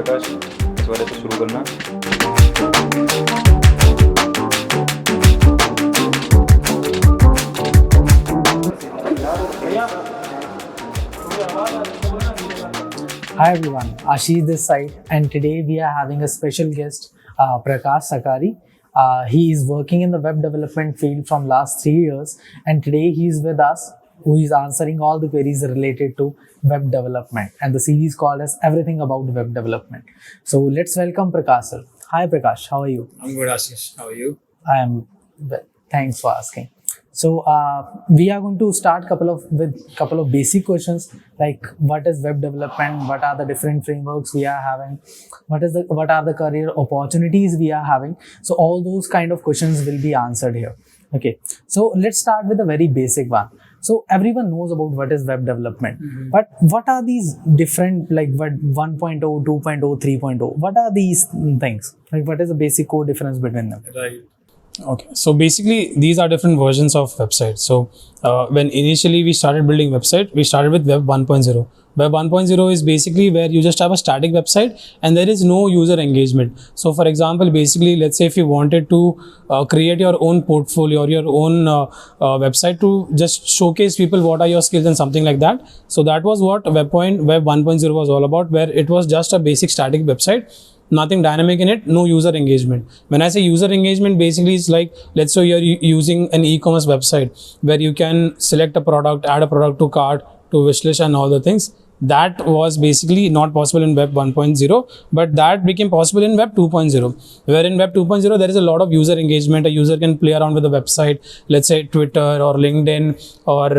प्रकाश, इस वाले से शुरू करना। Hi everyone, Ashish this side, and today we are having a special guest, Prakash Sakari. He is working in the web development field from last 3 years, and today he is with us, who is answering all the queries related to web development. And the series called as Everything About Web Development. So let's welcome Prakash sir. Hi Prakash, how are you? I'm good, Ashish. How are you? I am well. Thanks for asking. So we are going to start with couple of basic questions like what is web development, what are the different frameworks we are having, what are the career opportunities we are having. So all those kind of questions will be answered here. Okay. So let's start with a very basic one. So everyone knows about what is web development, but what are these different like what 1.0, 2.0, 3.0? What are these things? Like what is the basic core difference between them? Right. Okay, so basically these are different versions of websites. So when initially we started building website, we started with Web 1.0. Web 1.0 is basically where you just have a static website and there is no user engagement. So for example, basically let's say if you wanted to create your own portfolio or your own website to just showcase people what are your skills and something like that. So that was what Web 1.0 was all about, where it was just a basic static website. Nothing dynamic in it, no user engagement. When I say user engagement, basically it's like, let's say you're using an e-commerce website where you can select a product, add a product to cart, to wishlist and all the things. That was basically not possible in Web 1.0, but that became possible in Web 2.0, where in Web 2.0 there is a lot of user engagement. A user can play around with the website, let's say Twitter or LinkedIn or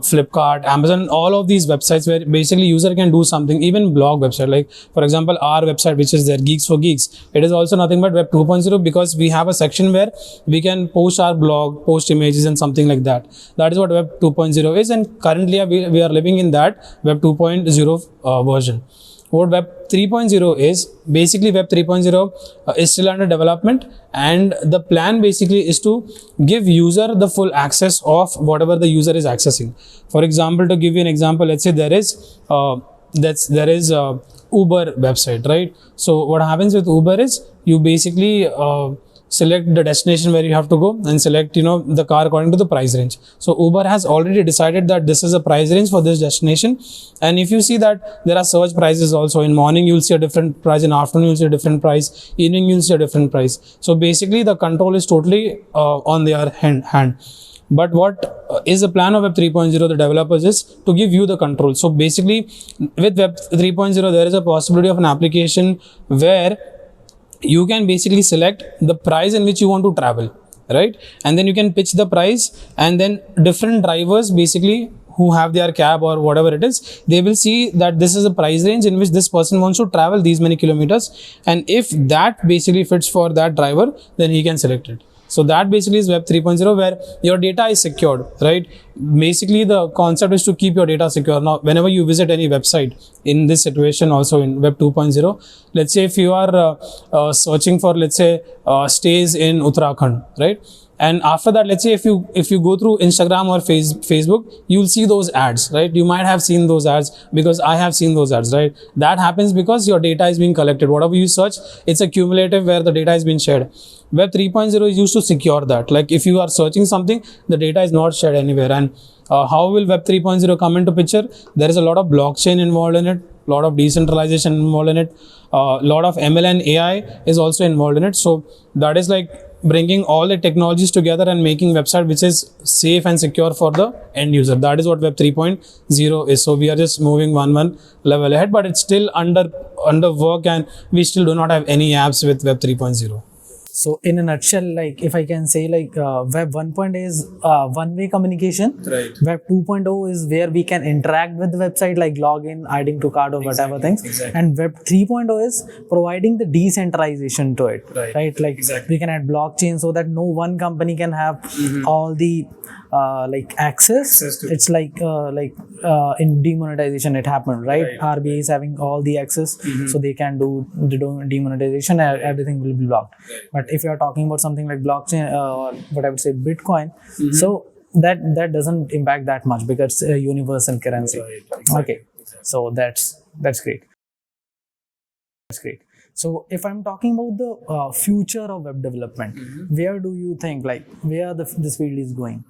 Flipkart, Amazon, all of these websites where basically user can do something, even blog website. Like for example, our website, which is there, Geeks for Geeks, it is also nothing but Web 2.0 because we have a section where we can post our blog, post images and something like that. That is what Web 2.0 is, and currently we are living in that Web 2.0 version. What Web 3.0 is, basically Web 3.0 is still under development, and the plan basically is to give user the full access of whatever the user is accessing. For example, to give you an example, let's say there is Uber website, right? So what happens with Uber is you basically select the destination where you have to go and select the car according to the price range. So Uber has already decided that this is a price range for this destination, and if you see that there are surge prices also, in morning you'll see a different price, in afternoon you'll see a different price, evening you'll see a different price. So basically the control is totally on their hand. But what is the plan of Web 3.0, the developers, is to give you the control. So basically with Web 3.0 there is a possibility of an application where you can basically select the price in which you want to travel, right? And then you can pitch the price, and then different drivers basically who have their cab or whatever it is, they will see that this is a price range in which this person wants to travel these many kilometers, and if that basically fits for that driver, then he can select it. So that basically is Web 3.0, where your data is secured, right? Basically the concept is to keep your data secure. Now whenever you visit any website, in this situation also in Web 2.0, let's say if you are searching for, let's say stays in Uttarakhand, right? And after that, let's say if you go through Instagram or Facebook, you'll see those ads, right? You might have seen those ads, because I have seen those ads, right? That happens because your data is being collected. Whatever you search, it's a cumulative where the data has been shared. Web 3.0 is used to secure that. Like if you are searching something, the data is not shared anywhere. And how will Web 3.0 come into picture? There is a lot of blockchain involved in it, a lot of decentralization involved in it, a lot of ML and AI is also involved in it. So that is like bringing all the technologies together and making website which is safe and secure for the end user. That is what Web 3.0 is. So we are just moving one level ahead, but it's still under work, and we still do not have any apps with Web 3.0. So in a nutshell, like if I can say, like Web 1.0 is one-way communication. Right. Web 2.0 is where we can interact with the website, like login, adding to cart or whatever things. Exactly. And Web 3.0 is providing the decentralization to it. Right? Like we can add blockchain so that no one company can have all the like access to it's like in demonetization it happened, right? RBI is having all the access, so they can do the demonetization, everything will be blocked. But if you are talking about something like blockchain or what I would say Bitcoin, so that doesn't impact that much because it's a universal currency. Okay, so that's great. That's great. So if I'm talking about the future of web development, where do you think, like, where this field is going?